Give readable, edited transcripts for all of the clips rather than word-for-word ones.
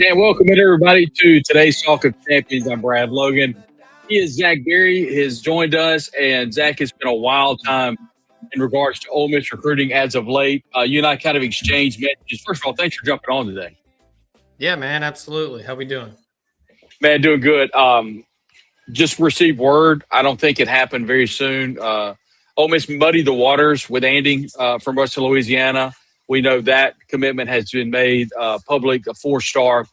And welcome everybody to today's Talk of Champions. I'm Brad Logan. He is Zach Berry has joined us, and Zach, has been a wild time in regards to Ole Miss recruiting as of late. You and I kind of exchanged messages. First of all, thanks for jumping on today. Yeah, man, absolutely. How we doing? Man, doing good. Just received word. I don't think it happened very soon. Ole Miss muddied the waters with Andy from Western Louisiana. We know that commitment has been made public, a 4-star.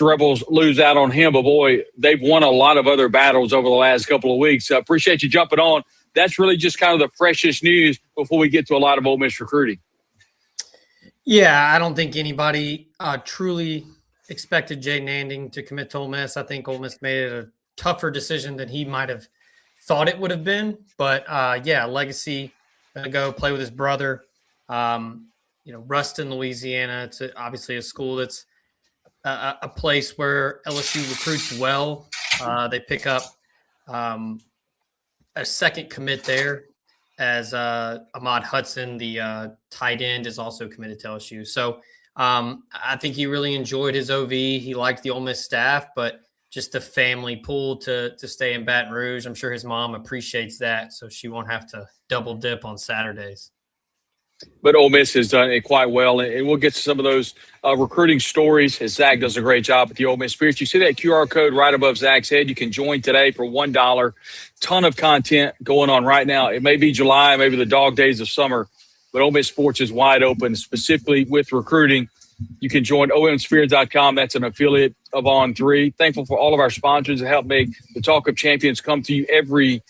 Rebels lose out on him, but boy, they've won a lot of other battles over the last couple of weeks. Appreciate you jumping on. That's really just kind of the freshest news before we get to a lot of Ole Miss recruiting. Yeah, I don't think anybody truly expected Jay Nanding to commit to Ole Miss. I think Ole Miss made it a tougher decision than he might have thought it would have been. But yeah, legacy, going to go play with his brother. Ruston, Louisiana. It's obviously a school that's a place where LSU recruits well. They pick up a second commit there, as Ahmad Hudson, the tight end, is also committed to LSU. So I think he really enjoyed his OV. He liked the Ole Miss staff, but just the family pull to stay in Baton Rouge. I'm sure his mom appreciates that, so she won't have to double dip on Saturdays. But Ole Miss has done it quite well, and we'll get to some of those recruiting stories as Zach does a great job with the Ole Miss Spirits. You see that QR code right above Zach's head. You can join today for $1. Ton of content going on right now. It may be July, maybe the dog days of summer, but Ole Miss Sports is wide open, specifically with recruiting. You can join omspirits.com. That's an affiliate of On3. Thankful for all of our sponsors that help make the Talk of Champions come to you every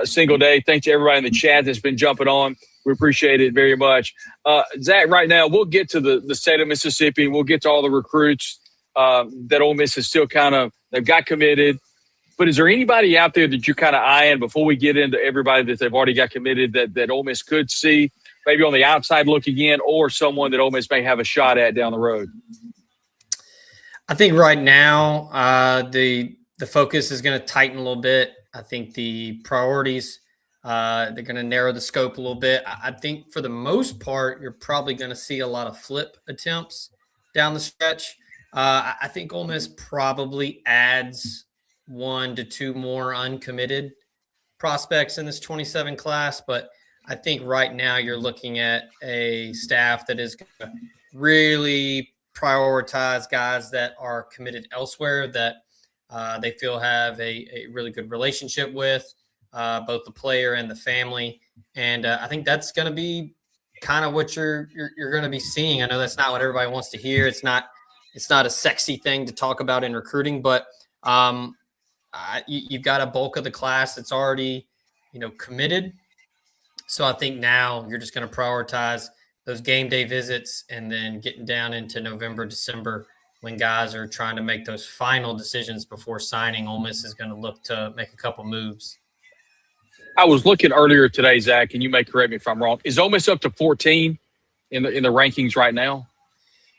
single day. Thanks to everybody in the chat that's been jumping on. We appreciate it very much. Zach, right now, we'll get to the state of Mississippi. We'll get to all the recruits that Ole Miss is still they've got committed. But is there anybody out there that you're kind of eyeing before we get into everybody that they've already got committed that Ole Miss could see, maybe on the outside looking in, or someone that Ole Miss may have a shot at down the road? I think right now the focus is going to tighten a little bit. I think the priorities – they're going to narrow the scope a little bit. I think for the most part, you're probably going to see a lot of flip attempts down the stretch. I think Ole Miss probably adds 1 to 2 more uncommitted prospects in this 27 class. But I think right now you're looking at a staff that is going to really prioritize guys that are committed elsewhere that they feel have a really good relationship with. Both the player and the family. And I think that's going to be kind of what you're going to be seeing. I know that's not what everybody wants to hear. It's not a sexy thing to talk about in recruiting, but you've got a bulk of the class that's already, committed. So I think now you're just going to prioritize those game day visits, and then getting down into November, December, when guys are trying to make those final decisions before signing. Ole Miss is going to look to make a couple moves. I was looking earlier today, Zach, and you may correct me if I'm wrong. Is Ole Miss up to 14 in the rankings right now?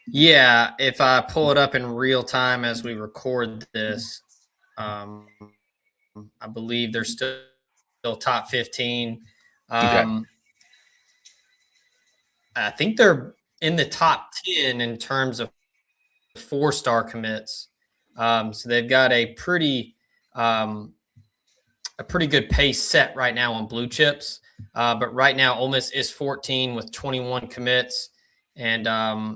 Yeah, if I pull it up in real time as we record this, I believe they're still top 15. Okay. I think they're in the top 10 in terms of 4-star commits. So they've got a pretty good pace set right now on blue chips. But right now, Ole Miss is 14 with 21 commits. And I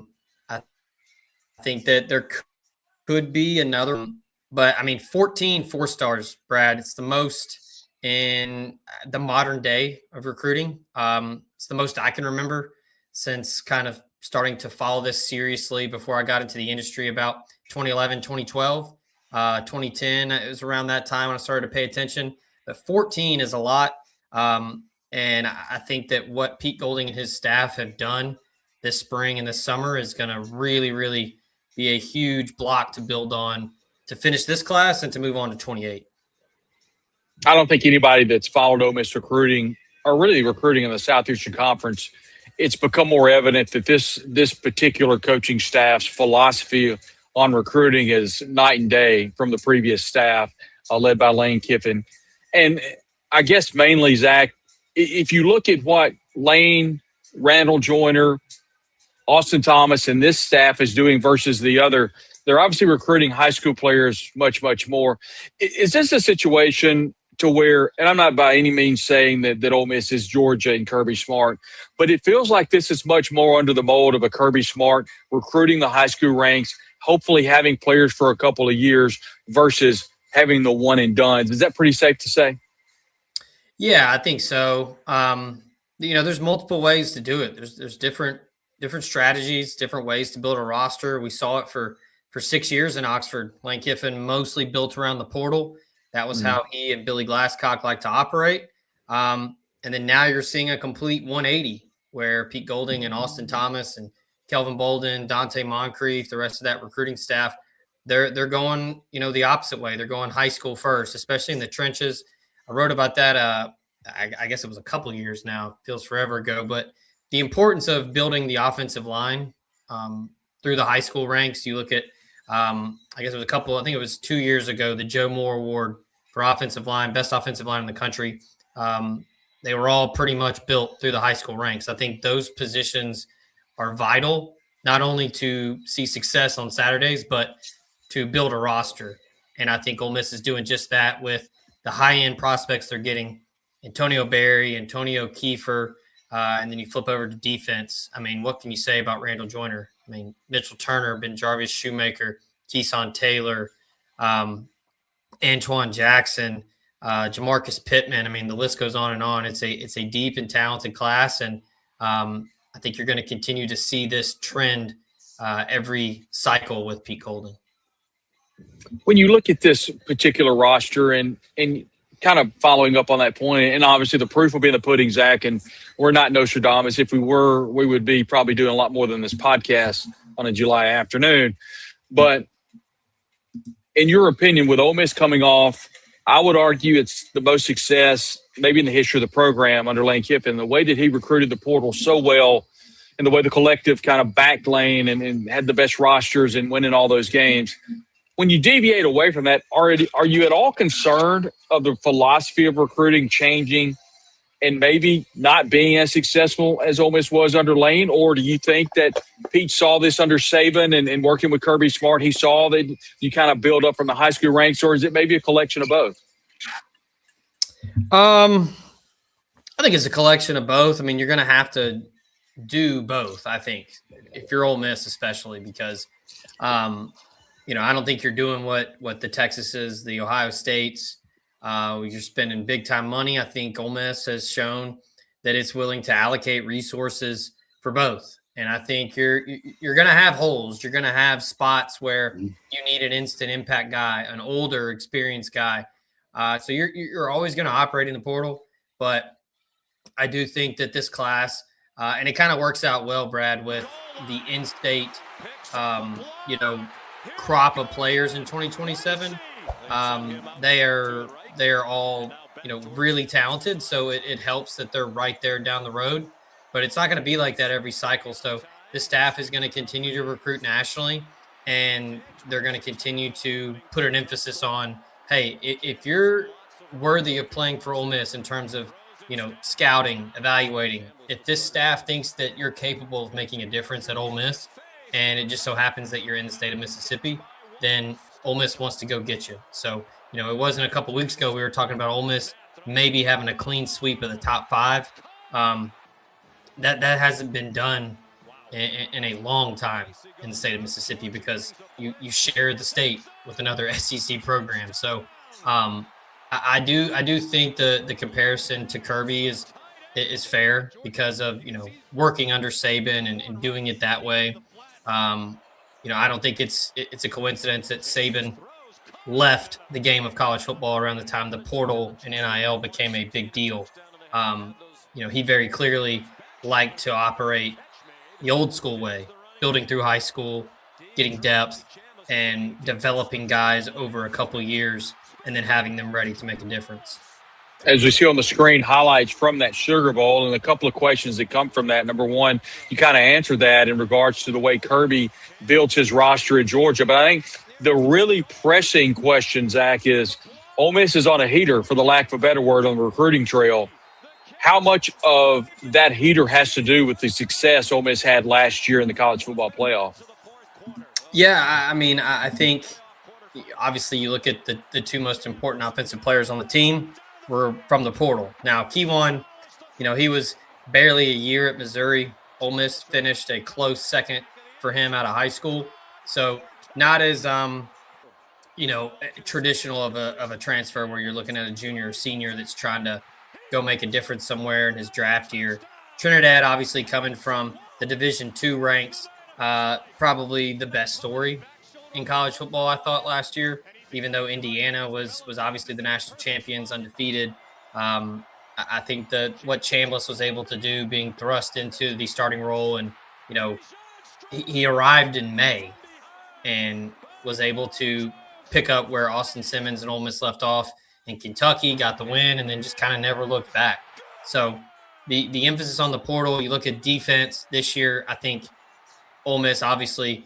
think that there could be another. But, 14 4-stars, Brad. It's the most in the modern day of recruiting. It's the most I can remember since kind of starting to follow this seriously before I got into the industry about 2011, 2012. 2010, it was around that time when I started to pay attention. But 14 is a lot. And I think that what Pete Golding and his staff have done this spring and this summer is going to really, really be a huge block to build on to finish this class and to move on to 28. I don't think anybody that's followed Ole Miss recruiting, or really recruiting in the Southeastern Conference, it's become more evident that this particular coaching staff's philosophy on recruiting is night and day from the previous staff led by Lane Kiffin. And I guess mainly, Zach, if you look at what Lane, Randall Joyner, Austin Thomas, and this staff is doing versus the other they're obviously recruiting high school players much, much more. Is this a situation to where, and I'm not by any means saying that Ole Miss is Georgia and Kirby Smart, but it feels like this is much more under the mold of a Kirby Smart, recruiting the high school ranks, hopefully having players for a couple of years versus having the one and done. Is that pretty safe to say? Yeah, I think so. There's multiple ways to do it. There's different strategies, different ways to build a roster. We saw it for 6 years in Oxford. Lane Kiffin mostly built around the portal. That was how he and Billy Glasscock like to operate. And then now you're seeing a complete 180 where Pete Golding and Austin Thomas and Kelvin Bolden, Dante Moncrief, the rest of that recruiting staff, they're going, the opposite way. They're going high school first, especially in the trenches. I wrote about that. I guess it was a couple of years now. Feels forever ago, but the importance of building the offensive line through the high school ranks. You look at, I guess I think it was 2 years ago, the Joe Moore Award for offensive line, best offensive line in the country. They were all pretty much built through the high school ranks. I think those positions are vital, not only to see success on Saturdays, but to build a roster. And I think Ole Miss is doing just that with the high-end prospects they're getting. Antonio Berry, Antonio Kiefer, and then you flip over to defense. I mean, what can you say about Randall Joyner? I mean, Mitchell Turner, Ben Jarvis Shoemaker, Keeson Taylor, Antoine Jackson, Jamarcus Pittman. I mean, the list goes on and on. It's a deep and talented class, and I think you're going to continue to see this trend every cycle with Pete Golding. When you look at this particular roster and kind of following up on that point, and obviously the proof will be in the pudding, Zach, and we're not Nostradamus. If we were, we would be probably doing a lot more than this podcast on a July afternoon. But in your opinion, with Ole Miss coming off, I would argue it's the most success maybe in the history of the program under Lane Kiffin. The way that he recruited the portal so well and the way the collective kind of backed Lane and had the best rosters and winning all those games. When you deviate away from that, are you at all concerned of the philosophy of recruiting changing and maybe not being as successful as Ole Miss was under Lane? Or do you think that Pete saw this under Saban and working with Kirby Smart, he saw that you kind of build up from the high school ranks, or is it maybe a collection of both? I think it's a collection of both. I mean, you're going to have to do both, I think, if you're Ole Miss especially, because I don't think you're doing what the Texases, the Ohio States, you're spending big time money. I think Ole Miss has shown that it's willing to allocate resources for both. And I think you're going to have holes. You're going to have spots where you need an instant impact guy, an older, experienced guy. So you're always going to operate in the portal. But I do think that this class, and it kind of works out well, Brad, with the in-state, crop of players in 2027. They are all really talented, so it helps that they're right there down the road, but it's not going to be like that every cycle. So the staff is going to continue to recruit nationally, and they're going to continue to put an emphasis on, hey, if you're worthy of playing for Ole Miss in terms of scouting, evaluating, if this staff thinks that you're capable of making a difference at Ole Miss, and it just so happens that you're in the state of Mississippi, then Ole Miss wants to go get you. So, it wasn't a couple weeks ago we were talking about Ole Miss maybe having a clean sweep of the top five. That hasn't been done in a long time in the state of Mississippi because you share the state with another SEC program. So I do think the comparison to Kirby is fair because of working under Saban and doing it that way. I don't think it's a coincidence that Saban left the game of college football around the time the portal and NIL became a big deal. He very clearly liked to operate the old school way, building through high school, getting depth, and developing guys over a couple years, and then having them ready to make a difference. As we see on the screen, highlights from that Sugar Bowl and a couple of questions that come from that. Number one, you kind of answered that in regards to the way Kirby built his roster at Georgia. But I think the really pressing question, Zach, is Ole Miss is on a heater, for the lack of a better word, on the recruiting trail. How much of that heater has to do with the success Ole Miss had last year in the college football playoff? Yeah, I mean, I think obviously you look at the two most important offensive players on the team were from the portal. Now, key one, he was barely a year at Missouri. Ole Miss finished a close second for him out of high school. So not as traditional of a transfer where you're looking at a junior or senior that's trying to go make a difference somewhere in his draft year. Trinidad obviously coming from the Division II ranks, probably the best story in college football, I thought, last year, even though Indiana was obviously the national champions, undefeated. I think that what Chambliss was able to do, being thrust into the starting role, and he arrived in May and was able to pick up where Austin Simmons and Ole Miss left off in Kentucky, got the win, and then just kind of never looked back. So the emphasis on the portal, you look at defense this year, I think Ole Miss obviously,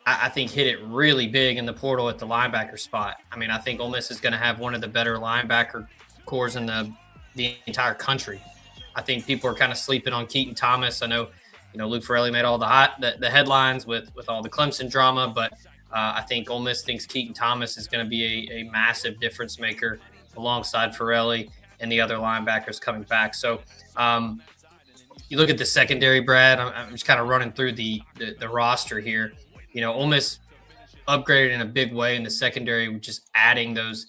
I think hit it really big in the portal at the linebacker spot. I mean, I think Ole Miss is going to have one of the better linebacker cores in the entire country. I think people are kind of sleeping on Keaton Thomas. I know, Luke Farrelly made all the headlines with all the Clemson drama, but I think Ole Miss thinks Keaton Thomas is going to be a massive difference maker alongside Farrelly and the other linebackers coming back. So you look at the secondary, Brad. I'm just kind of running through the roster here. Ole Miss upgraded in a big way in the secondary, just adding those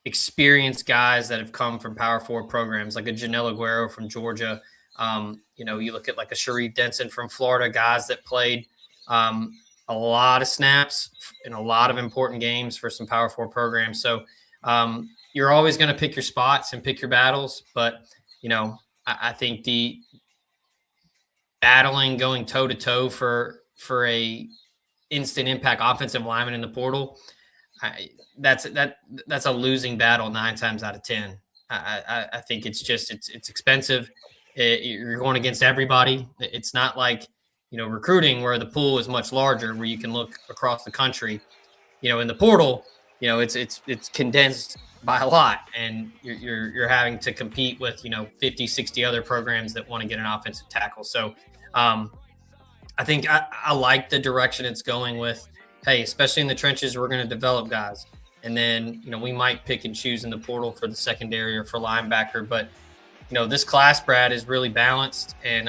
experienced guys that have come from Power 4 programs, like a Janelle Aguero from Georgia. You look at like a Sharif Denson from Florida, guys that played a lot of snaps in a lot of important games for some Power 4 programs. So you're always going to pick your spots and pick your battles. But, I think the battling, going toe-to-toe for a instant impact offensive lineman in the portal, that's a losing battle 9 times out of 10. I think it's expensive. You're going against everybody. It's not like, recruiting where the pool is much larger, where you can look across the country. In the portal, it's condensed by a lot, and you're having to compete with 50, 60 other programs that want to get an offensive tackle. So I think I like the direction it's going with. Hey, especially in the trenches, we're going to develop guys. And then, we might pick and choose in the portal for the secondary or for linebacker. But, this class, Brad, is really balanced. And,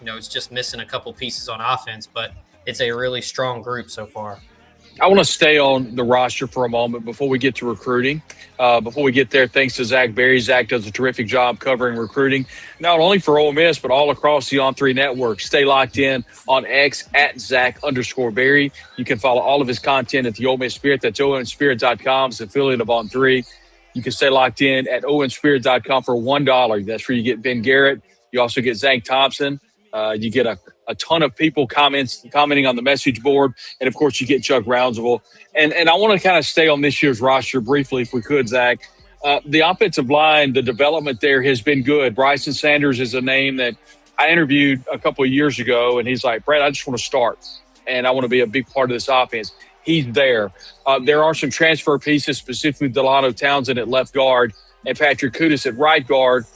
it's just missing a couple pieces on offense. But it's a really strong group so far. I want to stay on the roster for a moment before we get to recruiting. Before we get there, thanks to Zach Berry. Zach does a terrific job covering recruiting, not only for Ole Miss, but all across the On3 network. Stay locked in on X at Zach_Berry. You can follow all of his content at the Ole Miss Spirit. That's onspirit.com. It's an affiliate of On3. You can stay locked in at onspirit.com for $1. That's where you get Ben Garrett. You also get Zach Thompson. You get a ton of people commenting on the message board. And, of course, you get Chuck Rounsaville. And I want to kind of stay on this year's roster briefly, if we could, Zach. The offensive line, the development there has been good. Bryson Sanders is a name that I interviewed a couple of years ago, and he's like, Brad, I just want to start, and I want to be a big part of this offense. He's there. There are some transfer pieces, specifically Delano Townsend at left guard and Patrick Kudus at right guard,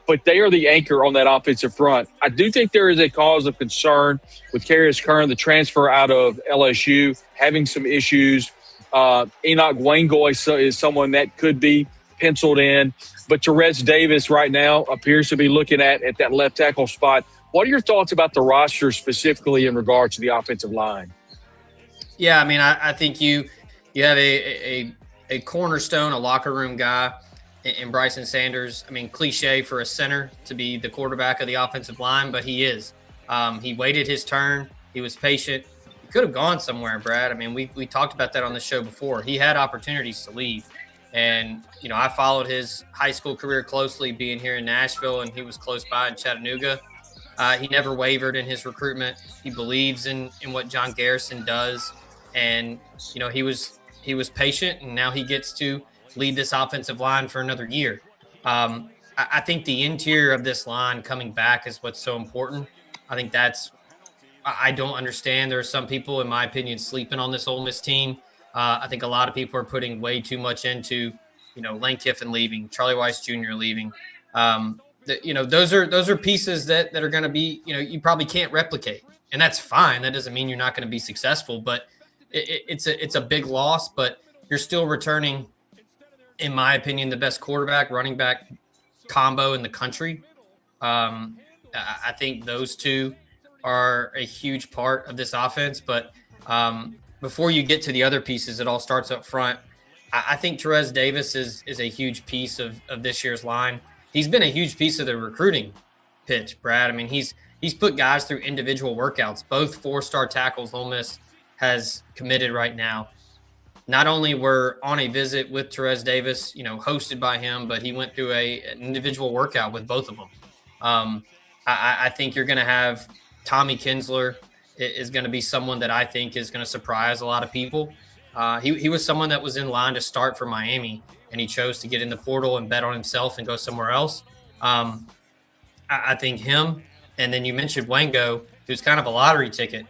but they are the anchor on that offensive front. I do think there is a cause of concern with Carius Kern, the transfer out of LSU, having some issues. Enoch Wangoy is someone that could be penciled in. But Therese Davis right now appears to be looking at that left tackle spot. What are your thoughts about the roster specifically in regards to the offensive line? Yeah, I mean, I think you have a cornerstone, a locker room guy in Bryson Sanders. I mean, cliche for a center to be the quarterback of the offensive line, but he is. He waited his turn. He was patient. He could have gone somewhere, Brad. I mean, we talked about that on the show before. He had opportunities to leave. And, I followed his high school career closely, being here in Nashville, and he was close by in Chattanooga. He never wavered in his recruitment. He believes in what John Garrison does. And, he was patient, and now he gets to lead this offensive line for another year. I think the interior of this line coming back is what's so important. I think I don't understand. There are some people, in my opinion, sleeping on this Ole Miss team. I think a lot of people are putting way too much into, Lane Kiffin leaving, Charlie Weiss Jr. leaving. Those are pieces that are going to be, you probably can't replicate, and that's fine. That doesn't mean you're not going to be successful, but it's a big loss, but you're still returning, in my opinion, the best quarterback, running back combo in the country. I think those two are a huge part of this offense. But before you get to the other pieces, it all starts up front. I think Therese Davis is a huge piece of this year's line. He's been a huge piece of the recruiting pitch, Brad. I mean, he's put guys through individual workouts. Both 4-star tackles Ole Miss has committed right now. Not only were on a visit with Therese Davis, hosted by him, but he went through an individual workout with both of them. I think you're going to have Tommy Kinsler is going to be someone that I think is going to surprise a lot of people. He was someone that was in line to start for Miami, and he chose to get in the portal and bet on himself and go somewhere else. I think him, and then you mentioned Wango, who's kind of a lottery ticket,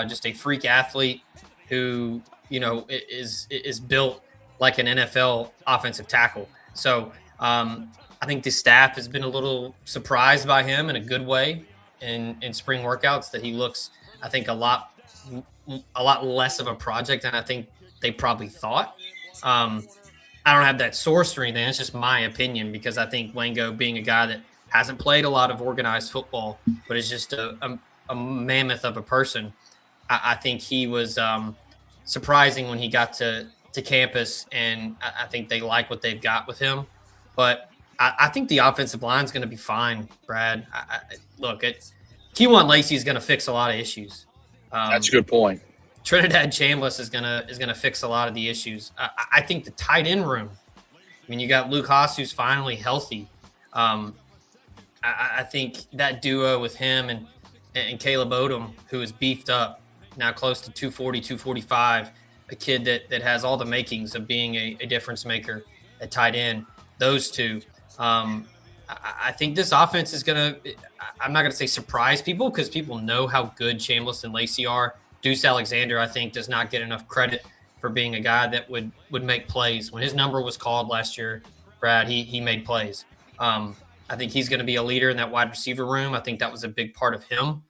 just a freak athlete who is built like an NFL offensive tackle. So I think the staff has been a little surprised by him in a good way in spring workouts, that he looks, I think, a lot less of a project than I think they probably thought. I don't have that source or anything. It's just my opinion, because I think Wango, being a guy that hasn't played a lot of organized football, but is just a mammoth of a person, I think he was surprising when he got to campus, and I think they like what they've got with him. But I think the offensive line is going to be fine, Brad. Look, Kewan Lacey is going to fix a lot of issues. That's a good point. Trinidad Chambliss is gonna fix a lot of the issues. I think the tight end room. I mean, you got Luke Haas, who's finally healthy. I think that duo with him and Caleb Odom, who is beefed up, now close to 240, 245, a kid that has all the makings of being a difference maker at tight end. Those two. I think this offense is going to – I'm not going to say surprise people, because people know how good Chambliss and Lacey are. Deuce Alexander, I think, does not get enough credit for being a guy that would make plays. When his number was called last year, Brad, he made plays. I think he's going to be a leader in that wide receiver room. I think that was a big part of him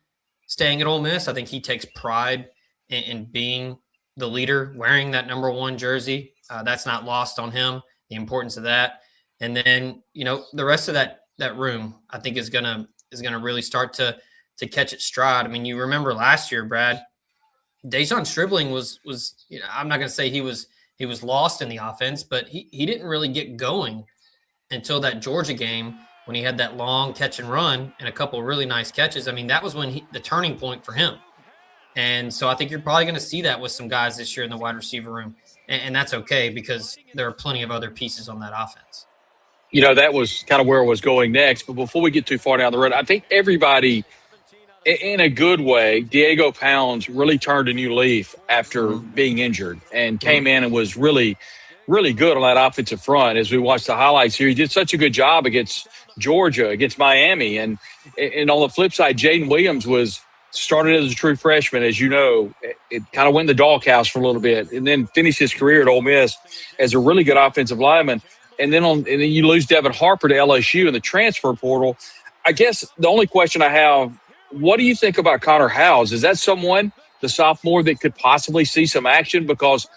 staying at Ole Miss. I think he takes pride in being the leader, wearing that number 1 jersey. That's not lost on him, the importance of that. And then, the rest of that room, I think is gonna really start to catch its stride. I mean, you remember last year, Brad, Dejon Stribling was I'm not gonna say he was lost in the offense, but he didn't really get going until that Georgia game, when he had that long catch and run and a couple of really nice catches. I mean, that was when the turning point for him. And so I think you're probably going to see that with some guys this year in the wide receiver room. And that's okay, because there are plenty of other pieces on that offense. That was kind of where I was going next. But before we get too far down the road, I think everybody, in a good way, Diego Pounds really turned a new leaf after being injured and came in and was really, really good on that offensive front. As we watched the highlights here, he did such a good job against Georgia, against Miami. And on the flip side, Jaden Williams started as a true freshman. As you know, it kind of went in the doghouse for a little bit, and then finished his career at Ole Miss as a really good offensive lineman. And then you lose Devin Harper to LSU in the transfer portal. I guess the only question I have, what do you think about Connor Howes? Is that someone, the sophomore, that could possibly see some action? Because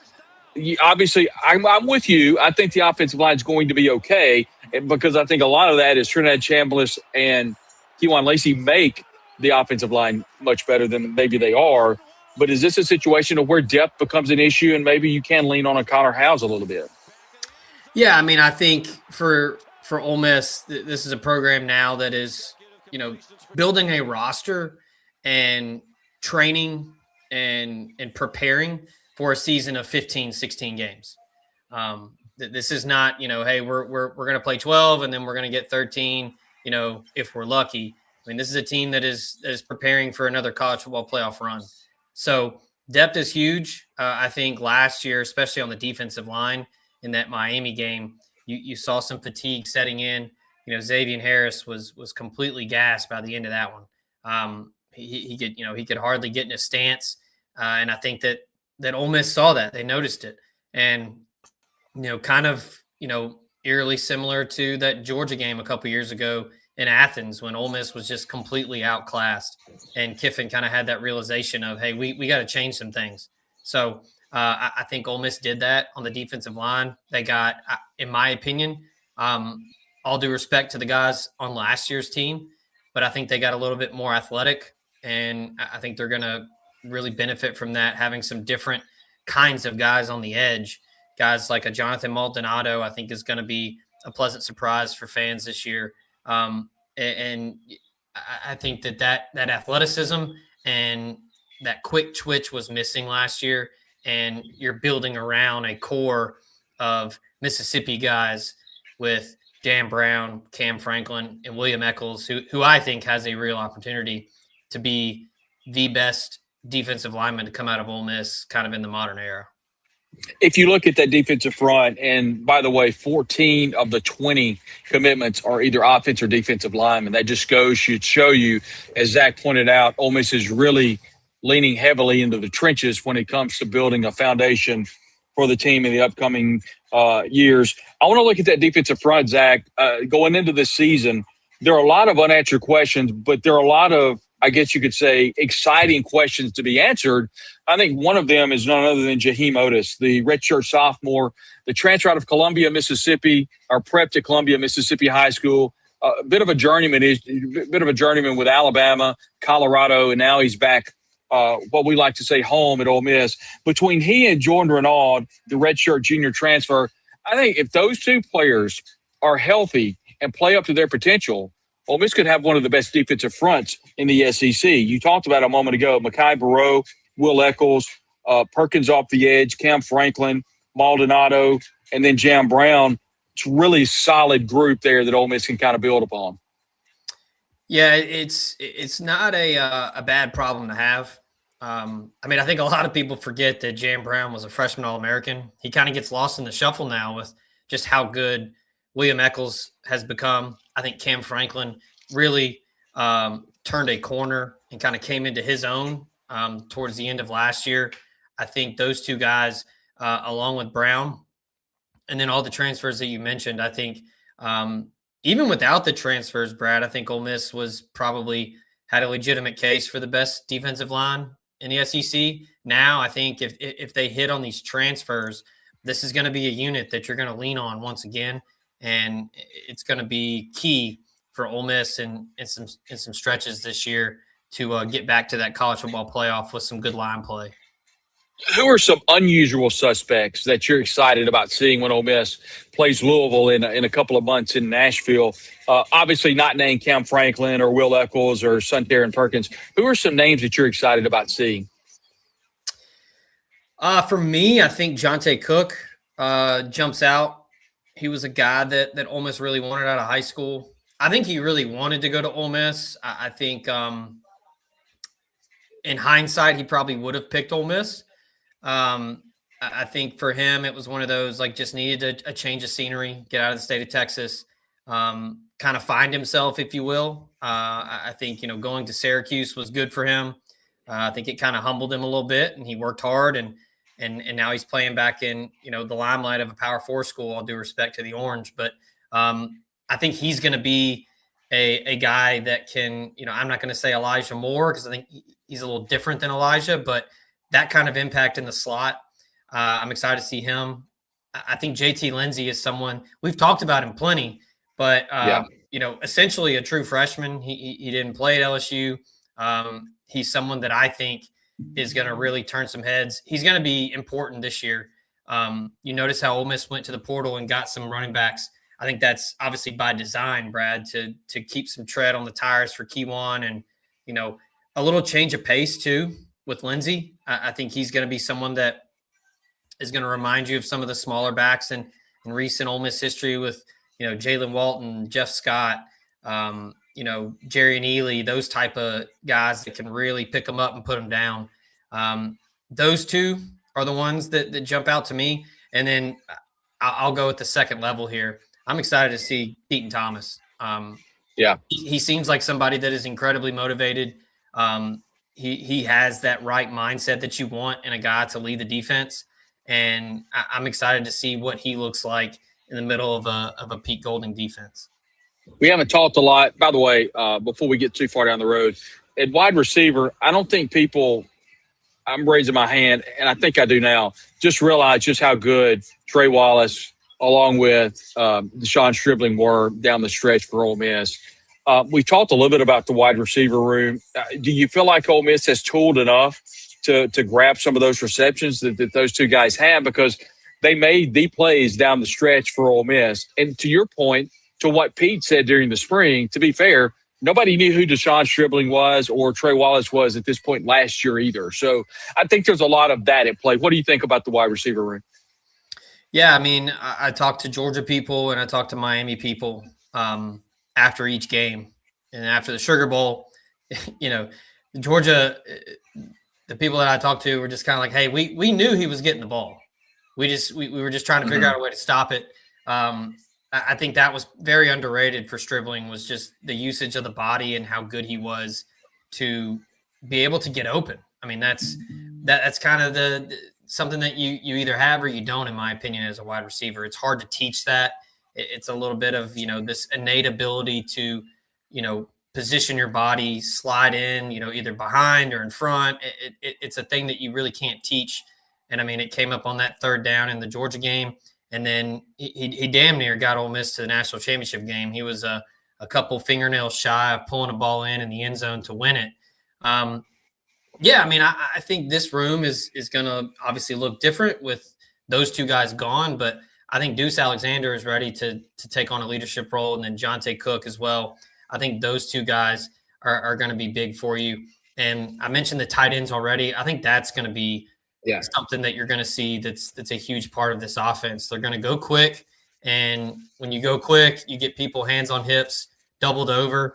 obviously, I'm with you. I think the offensive line is going to be okay, because I think a lot of that is Trinidad Chambliss and Kewan Lacey make the offensive line much better than maybe they are. But is this a situation of where depth becomes an issue, and maybe you can lean on a Connor Howes a little bit? Yeah, I mean, I think for Ole Miss, this is a program now that is, building a roster and training and preparing for a season of 15, 16 games. This is not, hey, we're going to play 12 and then we're going to get 13, if we're lucky. I mean, this is a team that is preparing for another college football playoff run. So depth is huge. I think last year, especially on the defensive line in that Miami game, you saw some fatigue setting in. Xavier Harris was completely gassed by the end of that one. He could hardly get in his stance, and I think that Ole Miss saw that. They noticed it, and kind of eerily similar to that Georgia game a couple years ago in Athens, when Ole Miss was just completely outclassed, and Kiffin kind of had that realization of, hey, we got to change some things. So I think Ole Miss did that on the defensive line. They got, in my opinion, all due respect to the guys on last year's team, but I think they got a little bit more athletic, and I think they're going to really benefit from that, having some different kinds of guys on the edge. Guys like a Jonathan Maldonado, I think, is going to be a pleasant surprise for fans this year. And I think that athleticism and that quick twitch was missing last year, and you're building around a core of Mississippi guys with Dan Brown, Cam Franklin, and William Eccles, who I think has a real opportunity to be the best defensive lineman to come out of Ole Miss kind of in the modern era. If you look at that defensive front, and by the way, 14 of the 20 commitments are either offense or defensive linemen. That just should show you, as Zach pointed out, Ole Miss is really leaning heavily into the trenches when it comes to building a foundation for the team in the upcoming years. I want to look at that defensive front, Zach. Going into this season, there are a lot of unanswered questions, but there are a lot of, I guess you could say, exciting questions to be answered. I think one of them is none other than Jaheim Otis, the redshirt sophomore, the transfer out of Columbia, Mississippi, or prepped at Columbia, Mississippi High School. A bit of a journeyman with Alabama, Colorado, and now he's back, what we like to say, home at Ole Miss. Between he and Jordan Renaud, the redshirt junior transfer, I think if those two players are healthy and play up to their potential, Ole Miss could have one of the best defensive fronts in the SEC. You talked about a moment ago, Mekhi Barrow, Will Eccles, Perkins off the edge, Cam Franklin, Maldonado, and then Jam Brown. It's a really solid group there that Ole Miss can kind of build upon. Yeah, it's not a bad problem to have. I mean, I think a lot of people forget that Jam Brown was a freshman All-American. He kind of gets lost in the shuffle now with just how good William Eccles has become. I think Cam Franklin really turned a corner and kind of came into his own towards the end of last year. I think those two guys, along with Brown, and then all the transfers that you mentioned, I think even without the transfers, Brad, I think Ole Miss was probably had a legitimate case for the best defensive line in the SEC. Now, I think if they hit on these transfers, this is going to be a unit that you're going to lean on once again. And it's going to be key for Ole Miss in some stretches this year to get back to that college football playoff with some good line play. Who are some unusual suspects that you're excited about seeing when Ole Miss plays Louisville in a couple of months in Nashville? Obviously not named Cam Franklin or Will Eccles or Suntarine Perkins. Who are some names that you're excited about seeing? For me, I think Jonte Cook jumps out. He was a guy that Ole Miss really wanted out of high school. I think he really wanted to go to Ole Miss. I think in hindsight, he probably would have picked Ole Miss. I think for him, it was one of those, like, just needed a change of scenery, get out of the state of Texas, kind of find himself, if you will. I think, going to Syracuse was good for him. I think it kind of humbled him a little bit, and he worked hard, and now he's playing back in, the limelight of a Power 4 school, all due respect to the Orange. But I think he's going to be a guy that can, I'm not going to say Elijah Moore, because I think he's a little different than Elijah, but that kind of impact in the slot, I'm excited to see him. I think JT Lindsey is someone we've talked about him plenty, but essentially a true freshman. He didn't play at LSU. He's someone that I think is going to really turn some heads. He's going to be important this year. You notice how Ole Miss went to the portal and got some running backs. I think that's obviously by design, Brad, to keep some tread on the tires for Keywan, and a little change of pace too with Lindsey. I think he's going to be someone that is going to remind you of some of the smaller backs in recent Ole Miss history with, Jalen Walton, Jeff Scott, Jerry Neely, those type of guys that can really pick them up and put them down. Those two are the ones that jump out to me. And then I'll go at the second level here. I'm excited to see Keaton Thomas. He seems like somebody that is incredibly motivated. He has that right mindset that you want in a guy to lead the defense. And I'm excited to see what he looks like in the middle of a Pete Golding defense. We haven't talked a lot, by the way, before we get too far down the road. At wide receiver, I don't think people I'm raising my hand, and I think I do now. Just realize just how good Trey Wallace, along with Deshaun Stribling, were down the stretch for Ole Miss. We talked a little bit about the wide receiver room. Do you feel like Ole Miss has tooled enough to grab some of those receptions that those two guys have? Because they made the plays down the stretch for Ole Miss. And to your point, to what Pete said during the spring, to be fair, nobody knew who Deshaun Stribling was or Trey Wallace was at this point last year either. So I think there's a lot of that at play. What do you think about the wide receiver room? Yeah, I mean, I talked to Georgia people and I talked to Miami people after each game. And after the Sugar Bowl, Georgia, the people that I talked to were just kind of like, hey, we knew he was getting the ball. We were just trying to figure out a way to stop it. I think that was very underrated for Stribling, was just the usage of the body and how good he was to be able to get open. I mean, that's kind of the something that you either have or you don't, in my opinion, as a wide receiver. It's hard to teach that. It's a little bit of, this innate ability to, position your body, slide in, either behind or in front. It's a thing that you really can't teach. And I mean, it came up on that third down in the Georgia game. And then he damn near got Ole Miss to the national championship game. He was a couple fingernails shy of pulling a ball in the end zone to win it. Yeah, I mean, I think this room is going to obviously look different with those two guys gone, but I think Deuce Alexander is ready to take on a leadership role, and then Jonte Cook as well. I think those two guys are going to be big for you. And I mentioned the tight ends already. I think that's going to be something that you're going to see that's a huge part of this offense. They're going to go quick, and when you go quick, you get people hands on hips, doubled over.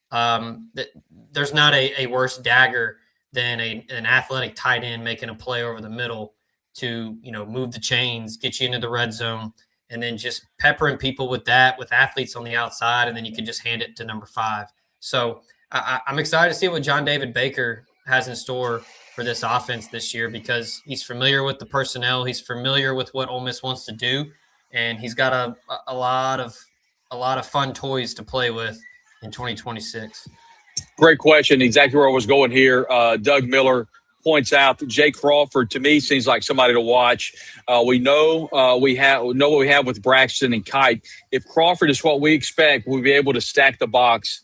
There's not a worse dagger than an athletic tight end making a play over the middle to, move the chains, get you into the red zone, and then just peppering people with athletes on the outside, and then you can just hand it to number 5. So I'm excited to see what John David Baker has in store for this offense this year, because he's familiar with the personnel. He's familiar with what Ole Miss wants to do, and he's got a lot of fun toys to play with in 2026. Great question. Exactly where I was going here. Doug Miller points out that Jay Crawford, to me, seems like somebody to watch. We know what we have with Braxton and Kite. If Crawford is what we expect, we'll be able to stack the box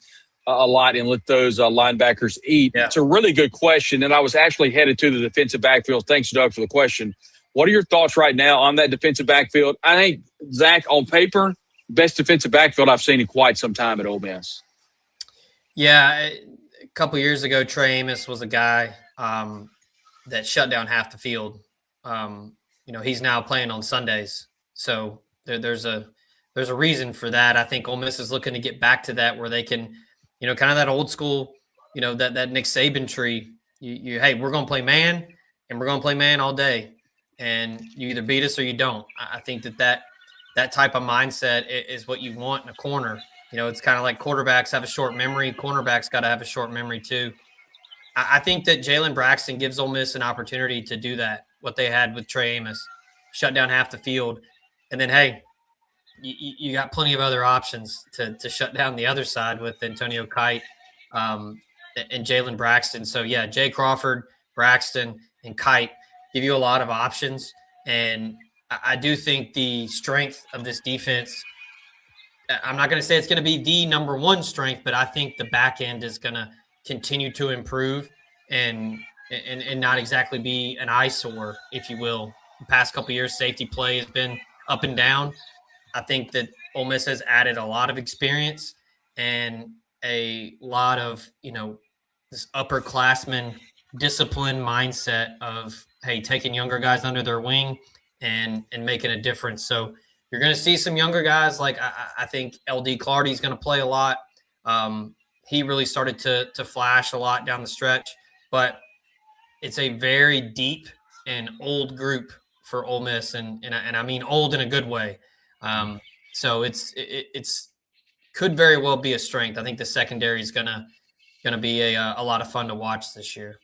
a lot and let those linebackers eat. Yeah. It's a really good question, and I was actually headed to the defensive backfield. Thanks, Doug, for the question. What are your thoughts right now on that defensive backfield? I think, Zach, on paper, best defensive backfield I've seen in quite some time at Ole Miss. Yeah, a couple years ago, Trey Amos was a guy that shut down half the field. He's now playing on Sundays, so there's a reason for that. I think Ole Miss is looking to get back to that, where they can, kind of that old school, that Nick Saban tree. Hey, we're going to play man, and we're going to play man all day, and you either beat us or you don't. I think that type of mindset is what you want in a corner. It's kind of like quarterbacks have a short memory. Cornerbacks got to have a short memory too. I think that Jalen Braxton gives Ole Miss an opportunity to do that, what they had with Trey Amos, shut down half the field. And then, hey, you got plenty of other options to shut down the other side with Antonio Kite and Jalen Braxton. So, yeah, Jay Crawford, Braxton, and Kite give you a lot of options. And I do think the strength of this defense, I'm not going to say it's going to be the number one strength, but I think the back end is going to continue to improve and not exactly be an eyesore, if you will. The past couple of years, safety play has been up and down. I think that Ole Miss has added a lot of experience and a lot of, this upperclassman discipline mindset of, hey, taking younger guys under their wing and making a difference. So you're going to see some younger guys. Like I think LD Clardy is going to play a lot. He really started to flash a lot down the stretch, but it's a very deep and old group for Ole Miss, and I mean old in a good way. So it's could very well be a strength. I think the secondary is gonna be a lot of fun to watch this year.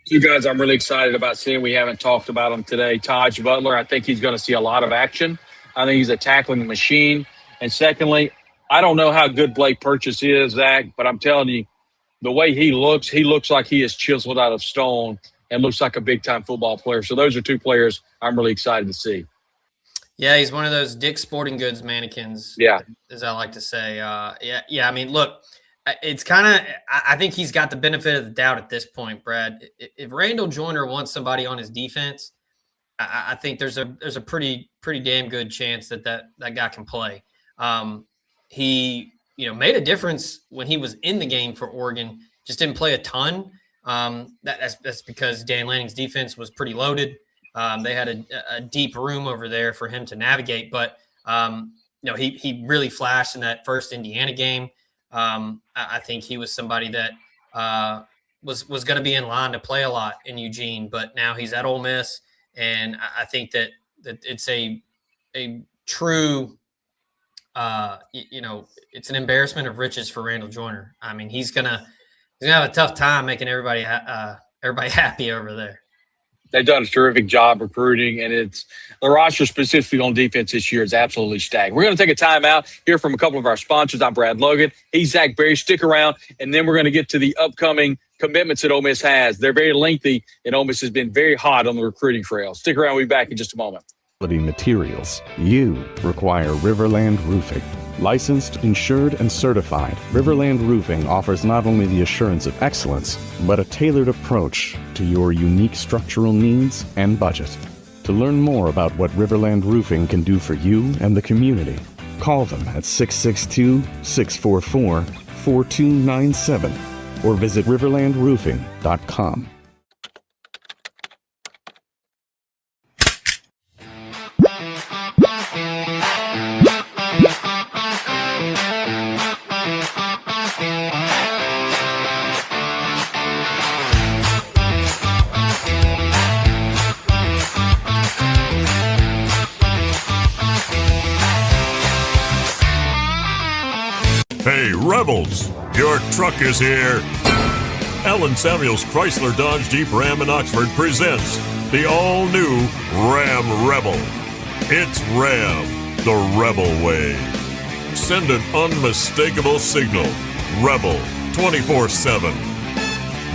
Two guys I'm really excited about seeing. We haven't talked about him today. Taj Butler, I think he's going to see a lot of action. I think he's a tackling machine. And secondly, I don't know how good Blake Purchase is, Zach, but I'm telling you, the way he looks like he is chiseled out of stone. and looks like a big-time football player. So those are two players I'm really excited to see. Yeah, he's one of those Dick's Sporting Goods mannequins, Yeah. as I like to say. Yeah. I mean, look, it's kind of – I think he's got the benefit of the doubt at this point, Brad. If Randall Joyner wants somebody on his defense, I think there's a pretty damn good chance that guy can play. He made a difference when he was in the game for Oregon. Just didn't play a ton. That's because Dan Lanning's defense was pretty loaded. They had a deep room over there for him to navigate, but he really flashed in that first Indiana game. I think he was somebody that was going to be in line to play a lot in Eugene, but now he's at Ole Miss, and I think that it's a true, it's an embarrassment of riches for Randall Joyner. I mean, he's gonna have a tough time making everybody happy over there. They've done a terrific job recruiting, and it's the roster specifically on defense this year is absolutely stacked. We're going to take a timeout, hear from a couple of our sponsors. I'm Brad Logan. He's Zach Berry. Stick around, and then we're going to get to the upcoming commitments that Ole Miss has. They're very lengthy, and Ole Miss has been very hot on the recruiting trail. Stick around. We'll be back in just a moment. Materials. You require Riverland Roofing. Licensed, insured, and certified, Riverland Roofing offers not only the assurance of excellence, but a tailored approach to your unique structural needs and budget. To learn more about what Riverland Roofing can do for you and the community, call them at 662-644-4297 or visit riverlandroofing.com. Hey, Rebels, your truck is here. Allen Samuels Chrysler Dodge Jeep Ram in Oxford presents the all-new Ram Rebel. It's Ram, the Rebel way. Send an unmistakable signal. Rebel 24/7.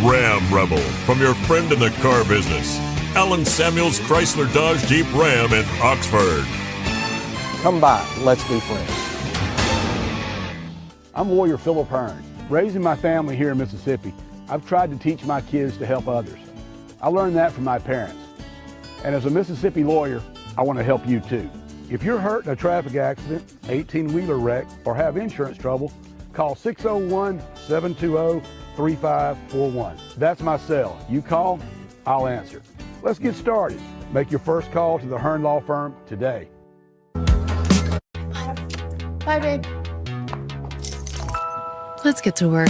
Ram Rebel from your friend in the car business. Allen Samuels Chrysler Dodge Jeep Ram in Oxford. Come by, let's be friends. I'm Warrior Philip Hearn. Raising my family here in Mississippi, I've tried to teach my kids to help others. I learned that from my parents. And as a Mississippi lawyer, I want to help you too. If you're hurt in a traffic accident, 18-wheeler wreck, or have insurance trouble, call 601-720-3541. That's my cell. You call, I'll answer. Let's get started. Make your first call to the Hearn Law Firm today. Bye, babe. Let's get to work.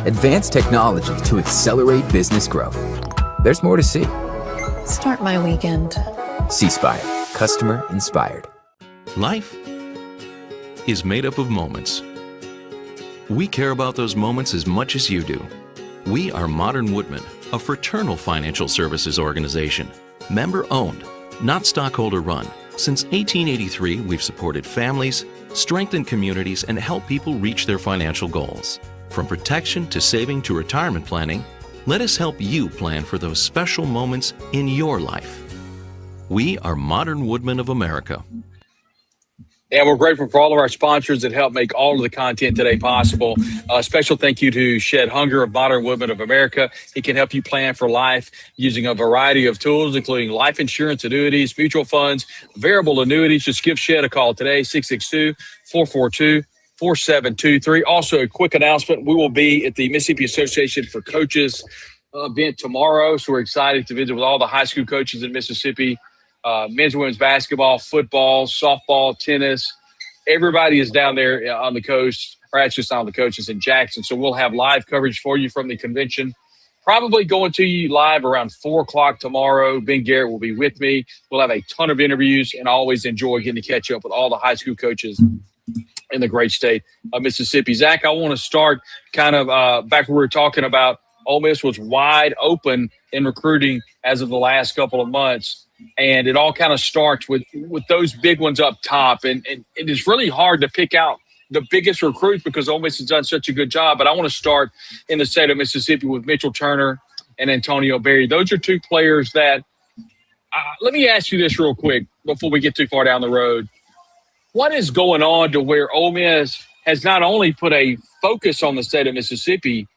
Advanced technology to accelerate business growth. There's more to see. Start my weekend. C-Spire, customer inspired. Life is made up of moments. We care about those moments as much as you do. We are Modern Woodmen, a fraternal financial services organization, member-owned, not stockholder-run. Since 1883, we've supported families, strengthened communities, and helped people reach their financial goals. From protection to saving to retirement planning, let us help you plan for those special moments in your life. We are Modern Woodmen of America. And we're grateful for all of our sponsors that help make all of the content today possible. A special thank you to Shed Hunger of Modern Woodmen of America. He can help you plan for life using a variety of tools, including life insurance, annuities, mutual funds, variable annuities. Just give Shed a call today, 662-442-4723. Also, a quick announcement. We will be at the Mississippi Association for Coaches event tomorrow. So we're excited to visit with all the high school coaches in Mississippi. Men's and women's basketball, football, softball, tennis. Everybody is down there on the coast, or actually it's not on the coast, it's in Jackson. So we'll have live coverage for you from the convention. Probably going to you live around 4 o'clock tomorrow. Ben Garrett will be with me. We'll have a ton of interviews, and I always enjoy getting to catch up with all the high school coaches in the great state of Mississippi. Zach, I want to start kind of back where we were talking about Ole Miss was wide open in recruiting as of the last couple of months. And it all kind of starts with those big ones up top. And it is really hard to pick out the biggest recruits because Ole Miss has done such a good job. But I want to start in the state of Mississippi with Mitchell Turner and Antonio Berry. Those are two players that let me ask you this real quick before we get too far down the road. What is going on to where Ole Miss has not only put a focus on the state of Mississippi,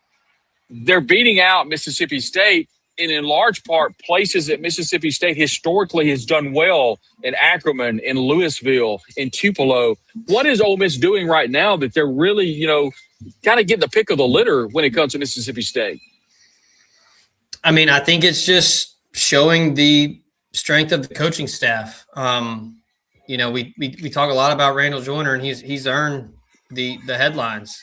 they're beating out Mississippi State, and in large part places that Mississippi State historically has done well in Ackerman, in Louisville, in Tupelo. What is Ole Miss doing right now that they're really, kind of getting the pick of the litter when it comes to Mississippi State? I mean, I think it's just showing the strength of the coaching staff. We talk a lot about Randall Joyner, and he's earned the headlines.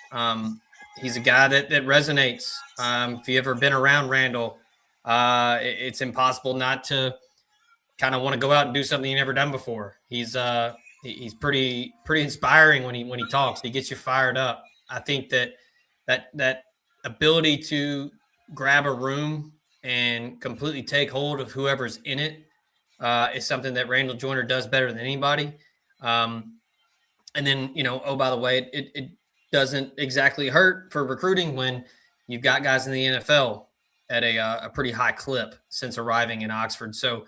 He's a guy that resonates. If you ever been around Randall, it's impossible not to kind of want to go out and do something you've never done before. He's pretty inspiring when he talks. He gets you fired up. I think that ability to grab a room and completely take hold of whoever's in it is something that Randall Joyner does better than anybody. And then, oh, by the way, it doesn't exactly hurt for recruiting when you've got guys in the NFL at a pretty high clip since arriving in Oxford. So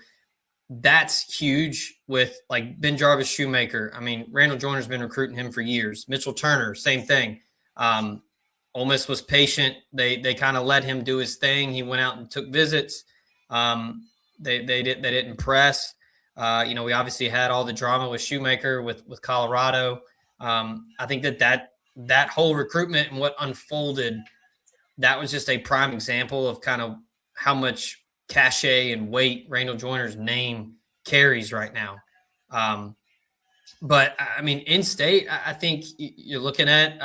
that's huge with like Ben Jarvis Shoemaker. I mean, Randall Joyner's been recruiting him for years. Mitchell Turner, same thing. Ole Miss was patient. They kind of let him do his thing. He went out and took visits. They didn't press. We obviously had all the drama with Shoemaker with Colorado. I think that whole recruitment and what unfolded, that was just a prime example of kind of how much cachet and weight Randall Joyner's name carries right now. But I mean, in state, I think you're looking at,